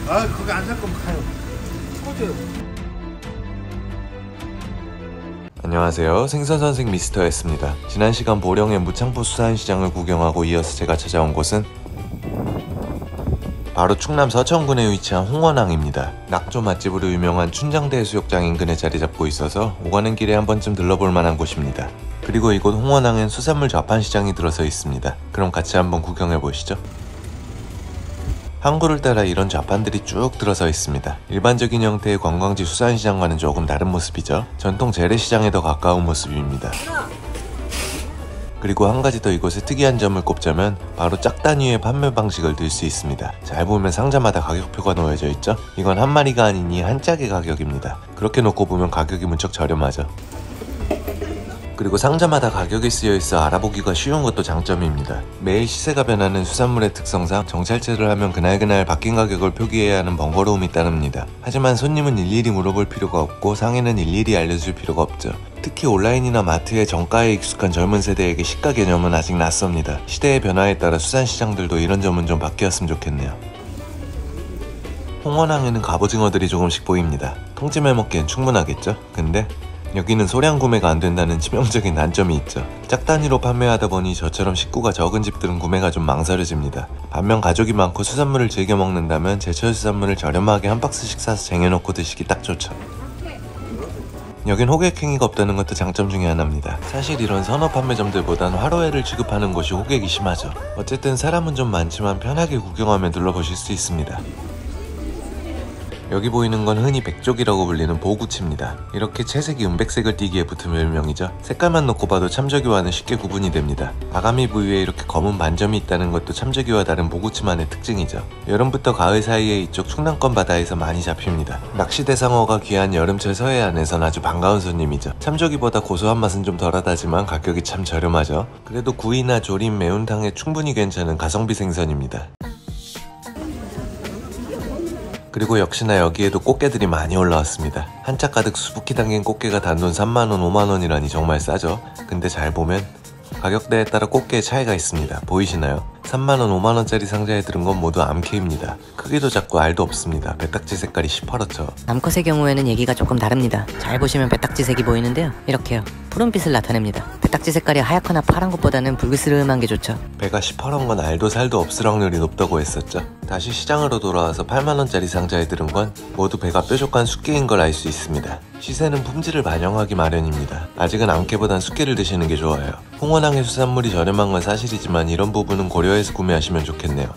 아, 거기 안 살 거면 가요. 꺼져요. 안녕하세요. 생선선생 미스터였습니다. 지난 시간 보령의 무창포 수산시장을 구경하고 이어서 제가 찾아온 곳은 바로 충남 서천군에 위치한 홍원항입니다. 낙조 맛집으로 유명한 춘장대 해수욕장 인근에 자리 잡고 있어서 오가는 길에 한 번쯤 들러볼 만한 곳입니다. 그리고 이곳 홍원항엔 수산물 좌판시장이 들어서 있습니다. 그럼 같이 한번 구경해 보시죠. 항구를 따라 이런 좌판들이 쭉 들어서 있습니다. 일반적인 형태의 관광지 수산시장과는 조금 다른 모습이죠. 전통 재래시장에 더 가까운 모습입니다. 그리고 한 가지 더 이곳의 특이한 점을 꼽자면 바로 짝단위의 판매 방식을 들 수 있습니다. 잘 보면 상자마다 가격표가 놓여져 있죠? 이건 한 마리가 아니니 한 짝의 가격입니다. 그렇게 놓고 보면 가격이 무척 저렴하죠. 그리고 상자마다 가격이 쓰여있어 알아보기가 쉬운 것도 장점입니다. 매일 시세가 변하는 수산물의 특성상 정찰제를 하면 그날그날 바뀐 가격을 표기해야 하는 번거로움이 따릅니다. 하지만 손님은 일일이 물어볼 필요가 없고 상인은 일일이 알려줄 필요가 없죠. 특히 온라인이나 마트의 정가에 익숙한 젊은 세대에게 시가 개념은 아직 낯섭니다. 시대의 변화에 따라 수산시장들도 이런 점은 좀 바뀌었으면 좋겠네요. 홍원항에는 갑오징어들이 조금씩 보입니다. 통찜해 먹기엔 충분하겠죠? 근데 여기는 소량 구매가 안 된다는 치명적인 단점이 있죠. 짝 단위로 판매하다 보니 저처럼 식구가 적은 집들은 구매가 좀 망설여집니다. 반면 가족이 많고 수산물을 즐겨 먹는다면 제철 수산물을 저렴하게 한 박스씩 사서 쟁여놓고 드시기 딱 좋죠. 여긴 호객행위가 없다는 것도 장점 중에 하나입니다. 사실 이런 선업 판매점들보단 화로회를 취급하는 곳이 호객이 심하죠. 어쨌든 사람은 좀 많지만 편하게 구경하며 둘러보실 수 있습니다. 여기 보이는 건 흔히 백족이라고 불리는 보구치입니다. 이렇게 채색이 은백색을 띠기에 붙은 별명이죠. 색깔만 놓고 봐도 참저기와는 쉽게 구분이 됩니다. 아가미 부위에 이렇게 검은 반점이 있다는 것도 참저기와 다른 보구치만의 특징이죠. 여름부터 가을 사이에 이쪽 충남권 바다에서 많이 잡힙니다. 낚시 대상어가 귀한 여름철 서해안에선 아주 반가운 손님이죠. 참저기보다 고소한 맛은 좀 덜하다지만 가격이 참 저렴하죠. 그래도 구이나 조림, 매운탕에 충분히 괜찮은 가성비 생선입니다. 그리고 역시나 여기에도 꽃게들이 많이 올라왔습니다. 한 짝 가득 수북히 담긴 꽃게가 단돈 3만원, 5만원이라니 정말 싸죠. 근데 잘 보면 가격대에 따라 꽃게의 차이가 있습니다. 보이시나요? 3만원, 5만원짜리 상자에 들은 건 모두 암캐입니다. 크기도 작고 알도 없습니다. 배딱지 색깔이 시퍼렇죠. 암컷의 경우에는 얘기가 조금 다릅니다. 잘 보시면 배딱지 색이 보이는데요. 이렇게요. 푸른빛을 나타냅니다. 배딱지 색깔이 하얗거나 파란 것보다는 붉으스름한 게 좋죠. 배가 시퍼런 건 알도 살도 없을 확률이 높다고 했었죠. 다시 시장으로 돌아와서 8만원짜리 상자에 들은 건 모두 배가 뾰족한 숙개인 걸 알 수 있습니다. 시세는 품질을 반영하기 마련입니다. 아직은 암캐보단 숙개를 드시는 게 좋아요. 홍원항의 수산물이 저렴한 건 사실이지만 이런 부분은 고려해서 구매하시면 좋겠네요.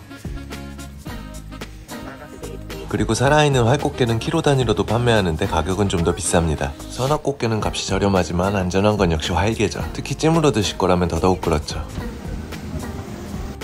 그리고 살아있는 활꽃게는 키로 단위로도 판매하는데 가격은 좀 더 비쌉니다. 선악꽃게는 값이 저렴하지만 안전한 건 역시 활게죠. 특히 찜으로 드실 거라면 더더욱 그렇죠.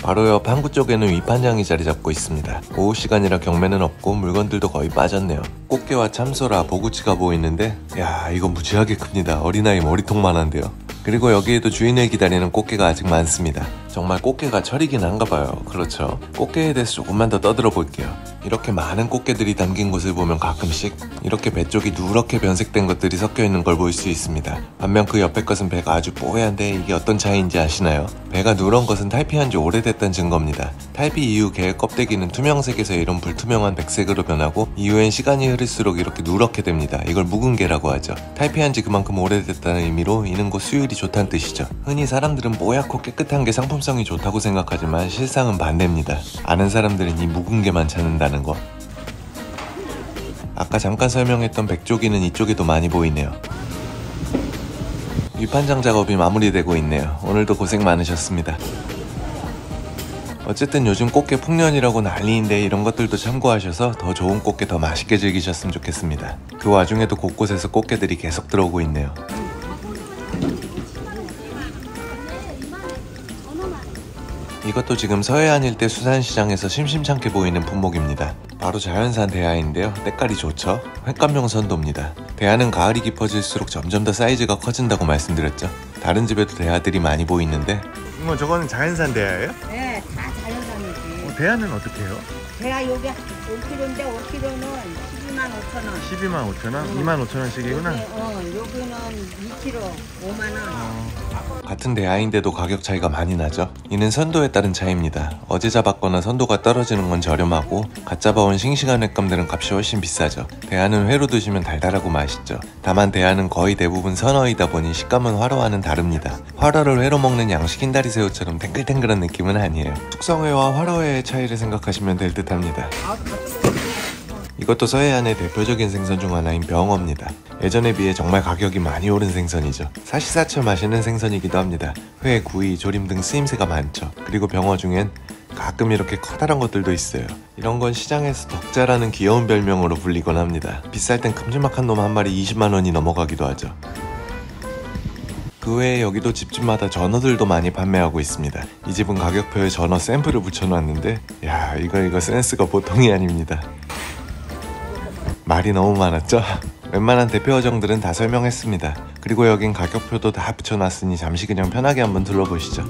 바로 옆 항구 쪽에는 위판장이 자리 잡고 있습니다. 오후 시간이라 경매는 없고 물건들도 거의 빠졌네요. 꽃게와 참소라, 보구치가 보이는데 야, 이거 무지하게 큽니다. 어린아이 머리통만한데요. 그리고 여기에도 주인을 기다리는 꽃게가 아직 많습니다. 정말 꽃게가 철이긴 한가봐요. 그렇죠. 꽃게에 대해서 조금만 더 떠들어 볼게요. 이렇게 많은 꽃게들이 담긴 곳을 보면 가끔씩 이렇게 배 쪽이 누렇게 변색된 것들이 섞여 있는 걸 볼 수 있습니다. 반면 그 옆에 것은 배가 아주 뽀얀데 이게 어떤 차이인지 아시나요? 배가 누런 것은 탈피한 지 오래됐다는 증거입니다. 탈피 이후 게의 껍데기는 투명색에서 이런 불투명한 백색으로 변하고 이후엔 시간이 흐를수록 이렇게 누렇게 됩니다. 이걸 묵은 게라고 하죠. 탈피한 지 그만큼 오래됐다는 의미로 이는 곧 수율이 좋다는 뜻이죠. 흔히 사람들은 뽀얗고 깨끗한 게 상품성이 좋다고 생각하지만 실상은 반대입니다. 아는 사람들은 이 묵은 게만 찾는다는 거. 아까 잠깐 설명했던 백조기는 이쪽에도 많이 보이네요. 위판장 작업이 마무리되고 있네요. 오늘도 고생 많으셨습니다. 어쨌든 요즘 꽃게 풍년이라고 난리인데 이런 것들도 참고하셔서 더 좋은 꽃게 더 맛있게 즐기셨으면 좋겠습니다. 그 와중에도 곳곳에서 꽃게들이 계속 들어오고 있네요. 이것도 지금 서해안 일대 수산시장에서 심심찮게 보이는 품목입니다. 바로 자연산 대하인데요. 때깔이 좋죠? 횟감용 선도입니다. 대하는 가을이 깊어질수록 점점 더 사이즈가 커진다고 말씀드렸죠. 다른 집에도 대하들이 많이 보이는데 이모, 저거는 자연산 대하예요? 네, 다 자연산이지. 대하는 어떻게 해요? 대하 요게 5kg인데 5kg는 12만 5천 원? 2만 5천 원씩이구나. 여기는 2kg 5만 원. 같은 대하인데도 가격 차이가 많이 나죠. 이는 선도에 따른 차이입니다. 어제 잡았거나 선도가 떨어지는 건 저렴하고 갓 잡아온 싱싱한 횟감들은 값이 훨씬 비싸죠. 대하는 회로 드시면 달달하고 맛있죠. 다만 대하는 거의 대부분 선어이다 보니 식감은 화로와는 다릅니다. 화로를 회로 먹는 양식 흰다리새우처럼 탱글탱글한 느낌은 아니에요. 숙성회와 화로회의 차이를 생각하시면 될 듯합니다. 이것도 서해안의 대표적인 생선 중 하나인 병어입니다. 예전에 비해 정말 가격이 많이 오른 생선이죠. 사시사철 맛있는 생선이기도 합니다. 회, 구이, 조림 등 쓰임새가 많죠. 그리고 병어 중엔 가끔 이렇게 커다란 것들도 있어요. 이런 건 시장에서 덕자라는 귀여운 별명으로 불리곤 합니다. 비쌀 땐 큼지막한 놈 한 마리 20만 원이 넘어가기도 하죠. 그 외에 여기도 집집마다 전어들도 많이 판매하고 있습니다. 이 집은 가격표에 전어 샘플을 붙여놨는데 야 이거 센스가 보통이 아닙니다. 말이 너무 많았죠? 웬만한 대표 어종들은 다 설명했습니다. 그리고 여긴 가격표도 다 붙여놨으니 잠시 그냥 편하게 한번 둘러보시죠.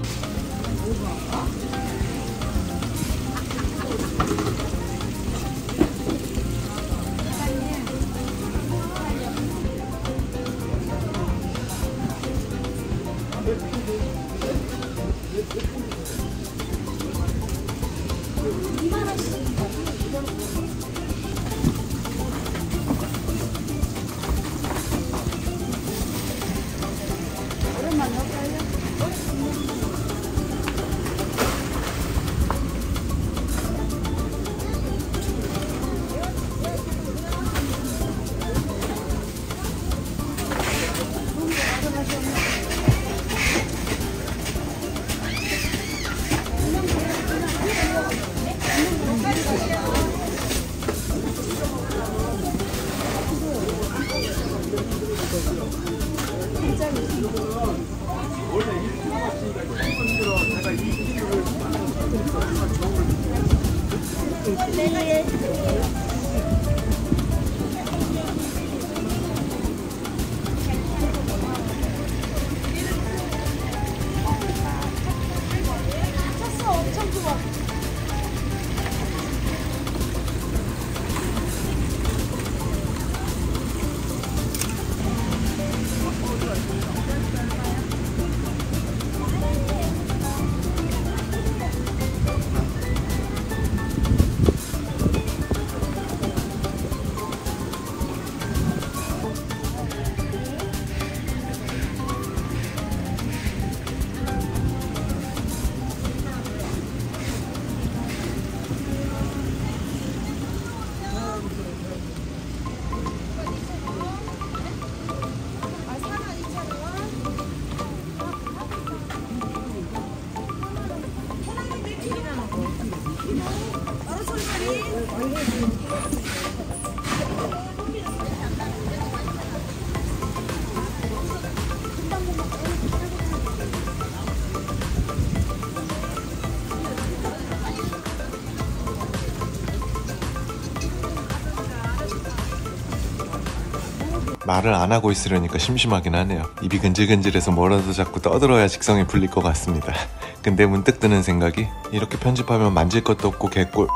말을 안 하고 있으려니까 심심하긴 하네요. 입이 근질근질해서 뭐라도 자꾸 떠들어야 직성이 풀릴 것 같습니다. 근데 문득 드는 생각이 이렇게 편집하면 만질 것도 없고 개꿀.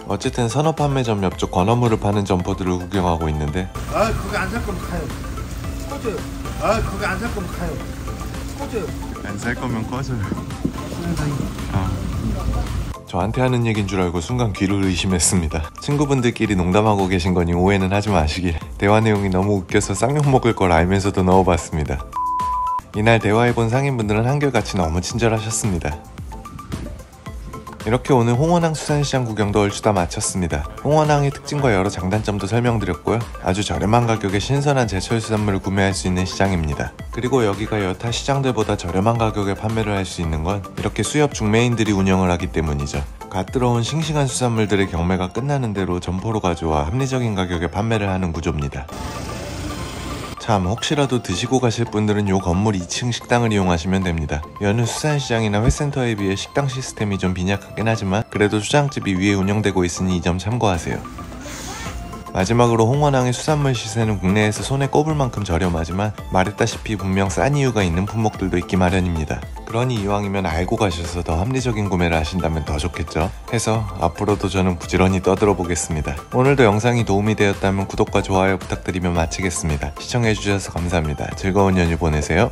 어쨌든 선어 판매점 옆쪽 건어물을 파는 점포들을 구경하고 있는데 거기 안 살 거면 가요. 꺼져요. 거기 안 살 거면 가요. 꺼져요. 안 살 거면 꺼져요. 저한테 하는 얘긴 줄 알고 순간 귀를 의심했습니다. 친구분들끼리 농담하고 계신 거니 오해는 하지 마시길. 대화 내용이 너무 웃겨서 쌍욕 먹을 걸 알면서도 넣어봤습니다. 이날 대화해본 상인분들은 한결같이 너무 친절하셨습니다. 이렇게 오늘 홍원항 수산시장 구경도 얼추 다 마쳤습니다. 홍원항의 특징과 여러 장단점도 설명드렸고요. 아주 저렴한 가격에 신선한 제철 수산물을 구매할 수 있는 시장입니다. 그리고 여기가 여타 시장들보다 저렴한 가격에 판매를 할 수 있는 건 이렇게 수협 중매인들이 운영을 하기 때문이죠. 갓 들어온 싱싱한 수산물들의 경매가 끝나는 대로 점포로 가져와 합리적인 가격에 판매를 하는 구조입니다. 참 혹시라도 드시고 가실 분들은 요 건물 2층 식당을 이용하시면 됩니다. 여느 수산시장이나 회센터에 비해 식당 시스템이 좀 빈약하긴 하지만 그래도 수장집이 위에 운영되고 있으니 이 점 참고하세요. 마지막으로 홍원항의 수산물 시세는 국내에서 손에 꼽을 만큼 저렴하지만 말했다시피 분명 싼 이유가 있는 품목들도 있기 마련입니다. 그러니 이왕이면 알고 가셔서 더 합리적인 구매를 하신다면 더 좋겠죠. 해서 앞으로도 저는 부지런히 떠들어 보겠습니다. 오늘도 영상이 도움이 되었다면 구독과 좋아요 부탁드리며 마치겠습니다. 시청해주셔서 감사합니다. 즐거운 연휴 보내세요.